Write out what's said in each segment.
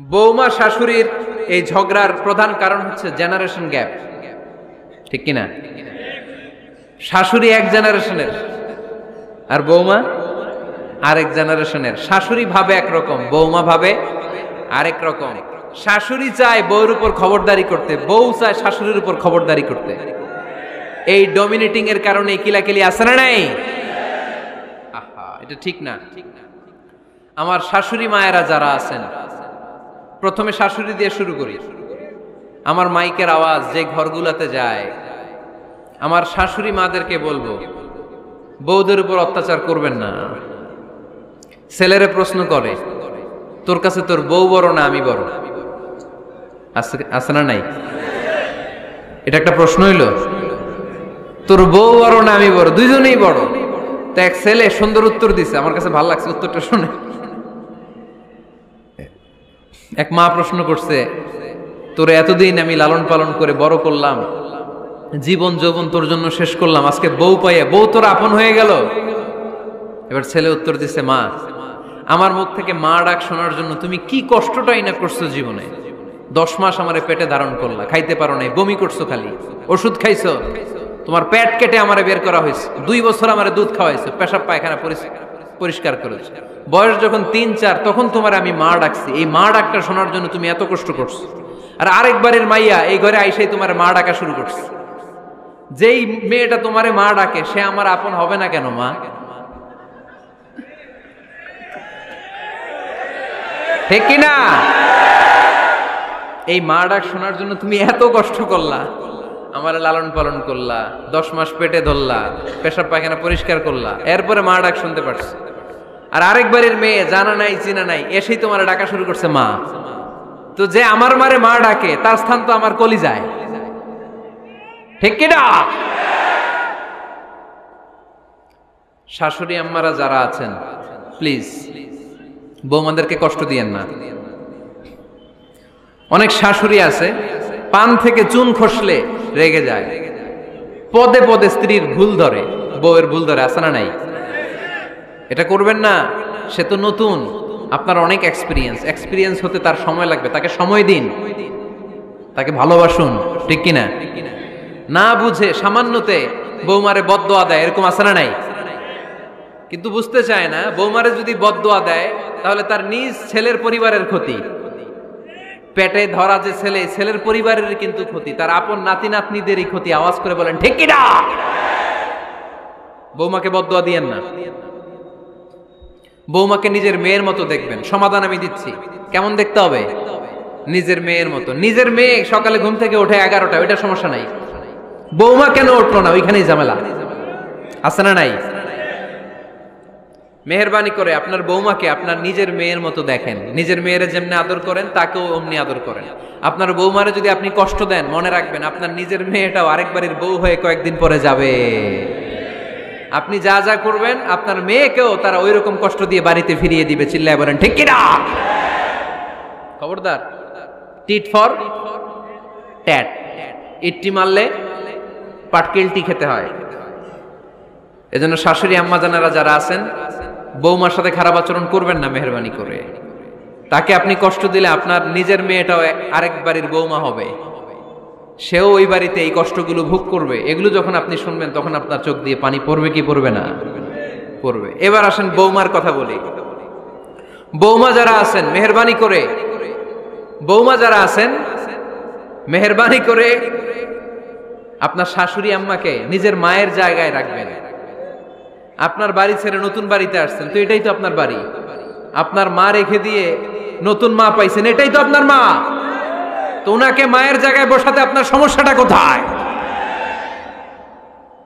বৌমা শাশুড়ির এই ঝগড়ার প্রধান কারণ হচ্ছে জেনারেশন গ্যাপ, ঠিক কিনা? শাশুড়ি এক জেনারেশনের আর বৌমা আরেক জেনারেশনের। শাশুড়ি ভাবে একরকম, বৌমা ভাবে আরেক রকম। শাশুড়ি চায় বউর উপর খবরদারি করতে, বউ চায় শাশুড়ির উপর খবরদারি করতে। এই ডমিনেটিং এর কারণে কিলাকিলি আছে না নাই? আহা, এটা ঠিক না। আমার শাশুড়ি মায়েরা যারা আছেন, প্রথমে শাশুড়ি দিয়ে শুরু করি। আমার মাইকের আওয়াজ যে ঘরগুলোতে যায়, আমার শাশুড়ি মাদেরকে বলবো, বউদের উপর অত্যাচার করবেন না। ছেলেরে প্রশ্ন করে, তোর কাছে তোর বউ বড় না আমি বড়? আছে না নাই? এটা একটা প্রশ্ন হইল। তোর বউ বড় না আমি বড়? দুইজনেই বড়। তো এক ছেলে সুন্দর উত্তর দিছে, আমার কাছে ভালো লাগছে উত্তরটা শুনে। এক মা প্রশ্ন করছে, তোরে এতদিন আমি লালন পালন করে বড় করলাম, জীবন যৌবন তোর জন্য শেষ করলাম, আজকে বউ পাইয়া বউ তোর আপন হয়ে গেল? এবার ছেলে উত্তর দিছে, মা, আমার মুখ থেকে মা ডাক শোনার জন্য তুমি কি কষ্টটাই না করছো জীবনে। 10 মাস আমারে পেটে ধারণ করলা, খাইতে পারো নাই, বমি করছো, খালি ওষুধ খাইছো, তোমার পেট কেটে আমারে বের করা হয়েছে, 2 বছর আমারে দুধ খাওয়াইছো, পেশাব পায়খানা পরিষ্কার করেছো, বয়স যখন 3-4 তখন তোমার আমি মা ডাকছি। এই মা ডাকটা শোনার জন্য তুমি এত কষ্ট করছো, আর আরেকবারের মাইয়া এই ঘরে আইসাই তোমার মা ডাকা শুরু করছে। যেই মেয়েটা তোমারে মা ডাকে সে আমার আপন হবে না কেন মা? ঠিক কিনা? এই মা ডাক শোনার জন্য তুমি এত কষ্ট করলা, আমার লালন পালন করলা, 10 মাস পেটে ধরলা, পেশাব পায়খানা পরিষ্কার করলা, এরপরে মা ডাক শুনতে পারছে। আর আরেকবারের মেয়ে জানা নাই চিনা নাই এসেই তোমার ডাকা শুরু করছে মা। তো যে আমার মারে মা ডাকে তার স্থান তো আমার কলিজায়, ঠিক কিনা? শাশুড়ি আম্মারা যারা আছেন, প্লিজ বৌমাদেরকে কষ্ট দিয়েন না। অনেক শাশুড়ি আছে পান থেকে চুন খসলে রেগে যায়, পদে পদে স্ত্রীর ভুল ধরে, বউয়ের ভুল ধরে, আছে না নাই? এটা করবেন না। সে তো নতুন, আপনার অনেক এক্সপিরিয়েন্স হতে তার সময় লাগবে, তাকে সময় দিন, তাকে ভালোবাসুন, ঠিক কিনা? না বুঝে সামান্যতে বৌমারে বদদোয়া দেয়, এরকম আছে না নাই? কিন্তু বুঝতে চায় না, বৌমারে যদি বদদোয়া দেয় তাহলে তার নিজ ছেলের পরিবারের ক্ষতি, পেটে ধরা যে ছেলে, ছেলের পরিবারের কিন্তু ক্ষতি, তার আপন নাতি নাতনিদেরই ক্ষতি। আওয়াজ করে বলেন ঠিক কিনা? বৌমাকে বদদোয়া দিয়েন না। বৌমাকে নিজের মেয়ের মতো দেখবেন। সমাধান আমি দিচ্ছি, কেমন দেখতে হবে? নিজের মেয়ের মতো। নিজের মেয়ে সকালে ঘুম থেকে ওঠে 11টা, ওইটা সমস্যা নাই। বৌমা কেন উঠলো না, ওইখানেই ঝামেলা, আছে না নাই? মেহেরবানি করে আপনার বৌমাকে আপনার নিজের মেয়ের মতো দেখেন। নিজের মেয়েরে যেমনি আদর করেন তাকেও অমনি আদর করেন। আপনার বৌমারে যদি আপনি কষ্ট দেন, মনে রাখবেন আপনার নিজের মেয়েটাও আরেকবারের বউ হয়ে কয়েকদিন পরে যাবে। আপনি যা যা করবেন আপনার মেয়েকেও তারা ওই রকম কষ্ট দিয়ে বাড়িতে ফিরিয়ে দিবে। চিল্লায় বলেন ঠিক কিনা? খবরদার, টিট ফর ট্যাট। ইট্টি মারলে পাটকেলটি খেতে হয়। এজন্য শাশুড়ি আম্মা জানারা যারা আছেন, বৌমার সাথে খারাপ আচরণ করবেন না মেহেরবানি করে। তাকে আপনি কষ্ট দিলে আপনার নিজের মেয়েটাও আরেক বাড়ির বৌমা হবে, সেও ওই বাড়িতে এই কষ্টগুলো ভোগ করবে। এগুলো যখন আপনি শুনবেন তখন আপনার চোখ দিয়ে পানি পড়বে কি পড়বে না? পড়বে। এবার আসেন বৌমার কথা বলি। বৌমা যারা আছেন মেহেরবানি করে, বৌমা যারা আছেন মেহেরবানি করে আপনার শাশুড়ি আম্মাকে নিজের মায়ের জায়গায় রাখবেন। আপনার বাড়ি ছেড়ে নতুন বাড়িতে আসছেন, তো এটাই তো আপনার বাড়ি। আপনার মা রেখে দিয়ে নতুন মা পাইছেন, এটাই তো আপনার মা। তো ওনাকে মায়ের জায়গায় বসাতে আপনার সমস্যাটা কোথায়?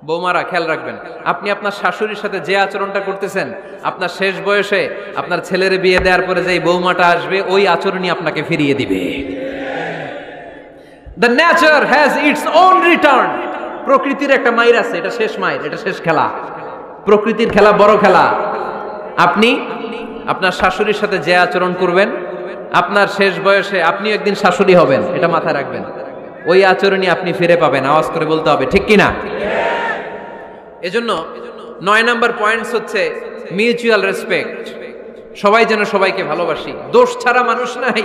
বৌমারা খেয়াল রাখবেন, আপনি আপনার শাশুড়ির সাথে যে আচরণটা করতেছেন, আপনার শেষ বয়সে আপনার ছেলের বিয়ে দেওয়ার পরে যে বৌমাটা আসবে ওই আচরণই আপনাকে ফিরিয়ে দিবে। The nature has its own return. প্রকৃতির একটা মাইর আছে, এটা শেষ মাইর, এটা শেষ খেলা। প্রকৃতির খেলা বড় খেলা। আপনি আপনার শাশুড়ির সাথে যে আচরণ করবেন, আপনার শেষ বয়সে আপনি একদিন শাশুড়ি হবেন, এটা মাথায় রাখবেন। ওই আচরণই আপনি ফিরে পাবেন। আওয়াজ করে বলতে হবে ঠিক কিনা? এজন্য 9 নাম্বার পয়েন্টস হচ্ছে মিউচুয়াল রেসপেক্ট। সবাই যেন সবাইকে ভালোবাসি, দোষ ছাড়া মানুষ নাই,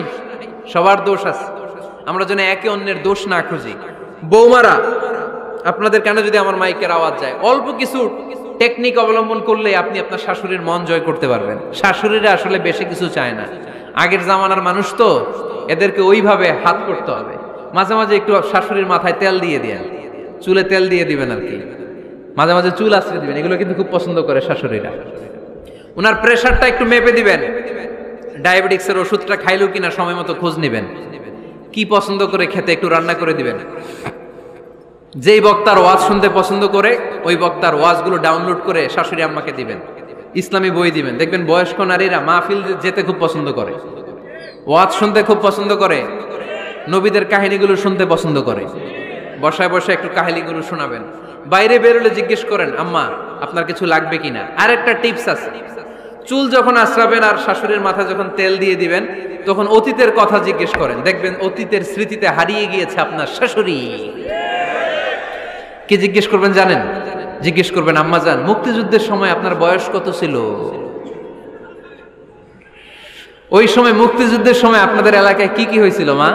সবার দোষ আছে, আমরা যেন একে অন্যের দোষ না খুঁজি। বৌমারা, আপনাদের কানে যদি আমার মাইকের আওয়াজ যায়, অল্প কিছু টেকনিক অবলম্বন করলে আপনি আপনার শাশুড়ির মন জয় করতে পারবেন। শাশুড়িরা আসলে বেশি কিছু চায় না, আগের জামানার মানুষ তো, এদেরকে ওইভাবে হাত করতে হবে। মাঝে মাঝে একটু শাশুড়ির মাথায় তেল দিয়ে দেন, চুলে তেল দিয়ে দিবেন আর কি, মাঝে মাঝে চুল আশ্রয় দিবেন, এগুলো কিন্তু খুব পছন্দ করে শাশুড়িরা। ওনার প্রেশারটা একটু মেপে দিবেন, ডায়াবেটিক্সের ওষুধটা খাইলো কিনা সময় মতো খোঁজ নিবেন, কি পছন্দ করে খেতে একটু রান্না করে দিবেন। যেই বক্তার ওয়াজ শুনতে পছন্দ করে ওই বক্তার ওয়াজগুলো ডাউনলোড করে শাশুড়ি আম্মাকে দিবেন, ইসলামী বই দিবেন। দেখবেন বয়স্ক নারীরা মাহফিল যেতে খুব পছন্দ করে, ওয়াজ শুনতে খুব পছন্দ করে, নবীদের কাহিনীগুলো শুনতে পছন্দ করে। বসায় বসে একটু কাহিনীগুলো শোনাবেন। বাইরে বেরোলে জিজ্ঞেস করেন, আম্মা আপনার কিছু লাগবে কিনা। আর একটা টিপস আছে, চুল যখন আশ্রাবেন আর শাশুড়ির মাথায় যখন তেল দিয়ে দিবেন, তখন অতীতের কথা জিজ্ঞেস করেন, দেখবেন অতীতের স্মৃতিতে হারিয়ে গিয়েছে আপনার শাশুড়ি। কি জিজ্ঞেস করবেন জানেন? জিজ্ঞেস করবেন, আম্মা জান, মুক্তিযুদ্ধের সময় আপনার বয়স কত ছিল? ওই সময় মুক্তিযুদ্ধের সময় আপনাদের এলাকায় কি কি হয়েছিল মা?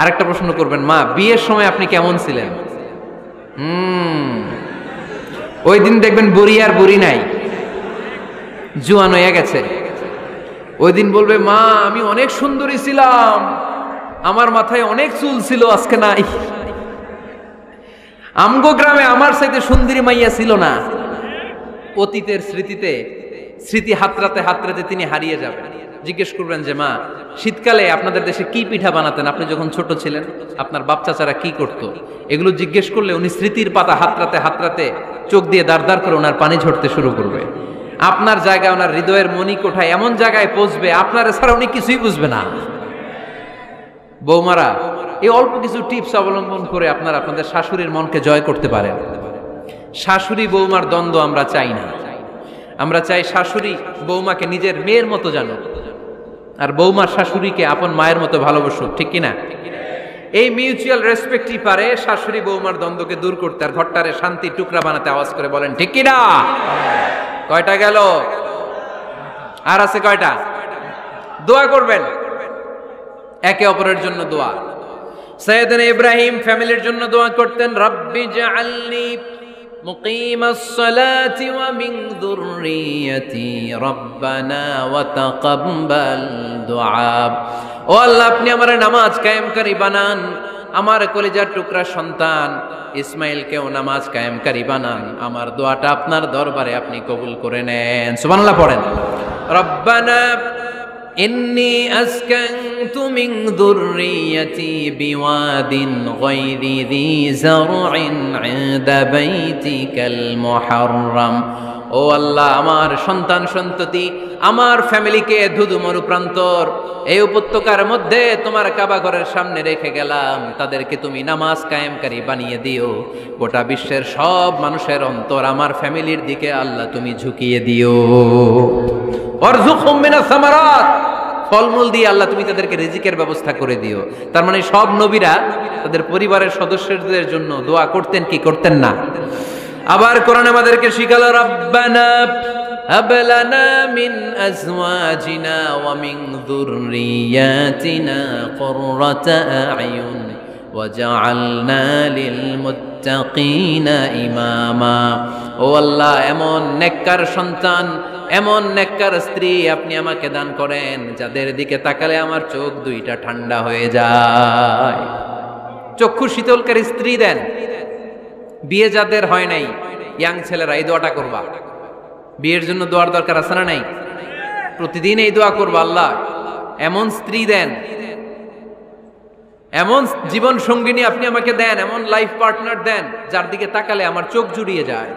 আরেকটা প্রশ্ন করবেন, মা বিয়ের সময় আপনি কেমন ছিলেন? ওই দিন দেখবেন বুড়ি আর বুড়ি নাই, জুয়ান হয়ে গেছে। ওই দিন বলবে, মা আমি অনেক সুন্দরী ছিলাম, আমার মাথায় অনেক চুল ছিল, আজকে নাই। আমগো গ্রামে আমার চাইতে সুন্দরী মাইয়া ছিল না। অতীতের স্মৃতিতে, স্মৃতি হাতরাতে হাতরাতে তিনি হারিয়ে যাবেন। জিজ্ঞেস করবেন যে, মা শীতকালে আপনাদের দেশে কি পিঠা বানাতেন আপনি যখন ছোট ছিলেন, আপনার বাপ চাচারা কি করত? এগুলো জিজ্ঞেস করলে উনি স্মৃতির পাতা হাতরাতে হাতরাতে চোখ দিয়ে দাঁড় দাঁড় করে ওনার পানি ঝরতে শুরু করবে। আপনার জায়গায়, ওনার হৃদয়ের মনি কোঠায় এমন জায়গায় পৌঁছবে, আপনার ছাড়া উনি কিছুই বুঝবে না। বৌমারা, এই অল্প কিছু টিপস অবলম্বন করে আপনারা আপনাদের শাশুড়ির মনকে জয় করতে পারেন। শাশুড়ি বৌমার দ্বন্দ্ব আমরা চাই না, আমরা চাই শাশুড়ি বৌমাকে নিজের মেয়ের মতো জানুক, আর বৌমার শাশুড়িকে আপন মায়ের মতো ভালোবাসুক, ঠিক কিনা? এই মিউচুয়াল রেসপেক্টই পারে শাশুড়ি বৌমার দ্বন্দ্বকে দূর করতে, আর ঘরটারে শান্তি টুকরা বানাতে। আওয়াজ করে বলেন ঠিক কিনা? কয়টা গেল? আর আছে কয়টা? দোয়া করবেন একে অপরের জন্য। দোয়া, সাইয়েদনা ইব্রাহিম ফ্যামিলির জন্য দোয়া করতেন, রব্বি জাআলনি মুকিমাস সালাতি ওয়া মিন যুররিয়াতি রব্বানা ওয়া তাকাব্বাল দুআ। ও আল্লাহ, আপনি আমার নামাজ কায়েমকারী বানান, আমার কলিজার টুকরা সন্তান ইসমাইলকেও নামাজ কায়েমকারী বানান, আমার দোয়াটা আপনার দরবারে আপনি কবুল করে নেন। সুবহানাল্লাহ পড়েন। রব্বানা ইন্নী আসকানতু মিন যুররিয়াতি বিওয়াদিন গায়রি যী যারইন ইনদা বাইতিকাল মুহাররাম। ও আল্লাহ, আমার সন্তান সন্ততি, আমার ফ্যামিলিকে ধুধু মরুপ্রান্তর এই উপত্যকার মধ্যে তোমার কাবা ঘরের সামনে রেখে গেলাম, তাদেরকে তুমি নামাজ কায়েমকারী বানিয়ে দিও। গোটা বিশ্বের সব মানুষের অন্তর আমার ফ্যামিলির দিকে আল্লাহ তুমি ঝুঁকিয়ে দিও। ওয়ারযুকহুম মিনাস সামারাত, ফলমূল দিয়ে আল্লাহ তুমি তাদেরকে রিজিকের ব্যবস্থা করে দিও। তার মানে সব নবীরা তাদের পরিবারের সদস্যদের জন্য দোয়া করতেন কি করতেন না? আবার কোরআন আমাদেরকে শিখালো, রব্বানা হাব লানা মিন আজওয়াজিনা ওয়া মিন যুররিয়াতিনা কুররাতা আ'য়ুন ওয়াজআলনা লিল মুত্তাকিনা ইমামা। ও আল্লাহ, এমন নেককার সন্তান, এমন নেককার স্ত্রী আপনি আমাকে দান করেন যাদের দিকে তাকালে আমার চোখ দুইটা ঠান্ডা হয়ে যায়। চক্ষু শীতলকারী স্ত্রী দেন। বিয়ে যাদের হয় নাই, ইয়াং ছেলেরা এই দোয়াটা করবা। বিয়ের জন্য দোয়ার দরকার আছে না নাই? প্রতিদিন এই দোয়া করবা, আল্লাহ এমন স্ত্রী দেন, এমন জীবন সঙ্গিনী আপনি আমাকে দেন, এমন লাইফ পার্টনার দেন যার দিকে তাকালে আমার চোখ জুড়িয়ে যায়।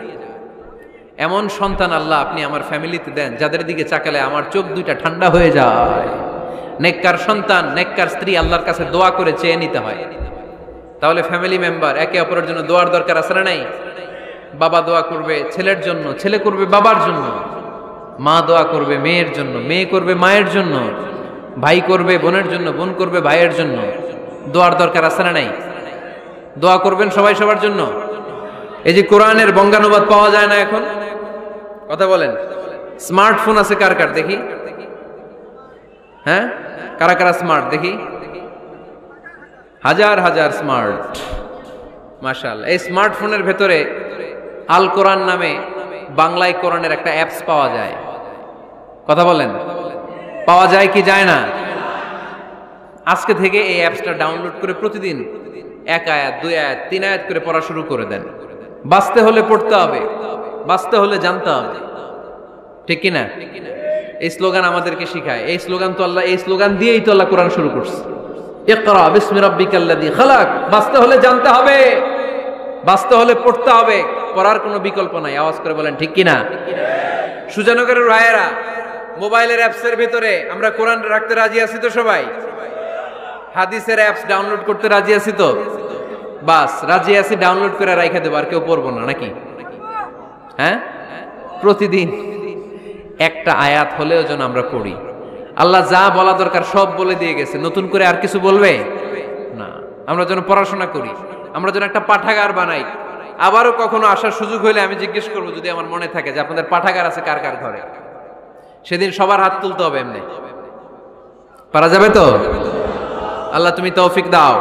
এমন সন্তান আল্লাহ আপনি আমার ফ্যামিলিতে দেন যাদের দিকে তাকালে আমার চোখ দুইটা ঠান্ডা হয়ে যায়। নেককার সন্তান, নেককার স্ত্রী আল্লাহর কাছে দোয়া করে চেয়ে নিতে হয়। তাহলে ফ্যামিলি মেম্বার একে অপরের জন্য দোয়ার দরকার আছে না নাই? বাবা দোয়া করবে ছেলের জন্য, ছেলে করবে বাবার জন্য, মা দোয়া করবে মেয়ের জন্য, মেয়ে করবে মায়ের জন্য, ভাই করবে বোনের জন্য, বোন করবে ভাইয়ের জন্য। দোয়ার দরকার আছে না নাই? দোয়া করবেন সবাই সবার জন্য। এই যে কোরআনের বঙ্গানুবাদ পাওয়া যায় না এখন, কথা বলেন, স্মার্টফোন আছে কার কার দেখি? হ্যাঁ, কারা কারা স্মার্ট দেখি? হাজার হাজার স্মার্ট, মাশাআল্লাহ। এই স্মার্টফোনের ভেতরে আল কোরআন নামে বাংলায় কোরআনের একটা অ্যাপস পাওয়া যায়। কথা বলেন, পাওয়া যায় কি যায় না? আজকে থেকে এই অ্যাপসটা ডাউনলোড করে প্রতিদিন 1 আয়াত 2 আয়াত 3 আয়াত করে পড়া শুরু করে দেন। বাঁচতে হলে পড়তে হবে, বাঁচতে হলে জানতে হবে, ঠিক কিনা? এই স্লোগান আমাদেরকে শিখায়। এই স্লোগান তো আল্লাহ, এই স্লোগান দিয়েই তো আল্লাহ কোরআন শুরু করছে, ইকরা বিসমি রাব্বিকাল্লাযী খালাক। বাঁচতে হলে জানতে হবে, বাঁচতে হলে পড়তে হবে, পড়ার কোনো বিকল্প নাই। আওয়াজ করে বলেন ঠিক কিনা? সুজানগরের রায়েরা, মোবাইলের অ্যাপসের ভিতরে আমরা কোরআন রাখতে রাজি আছি তো সবাই? হাদিসের অ্যাপস ডাউনলোড করতে রাজি আছি তো? বাস রাজি আছি, ডাউনলোড করে রাইখা দেবো, আর কেউ পড়বো না নাকি? হ্যাঁ, প্রতিদিন একটা আয়াত হলেও যেন আমরা পড়ি। আল্লাহ যা বলা দরকার সব বলে দিয়ে গেছে, নতুন করে আর কিছু বলবে না। আমরা যেন পড়াশোনা করি, আমরা যেন একটা পাঠাগার বানাই। আবারও কখনো আসার সুযোগ হলে আমি জিজ্ঞেস করবো, যদি আমার মনে থাকে যে আপনাদের পাঠাগার আছে কার কার ঘরে, সেদিন সবার হাত তুলতে হবে। এমনি পারা যাবে তো? আল্লাহ তুমি তৌফিক দাও।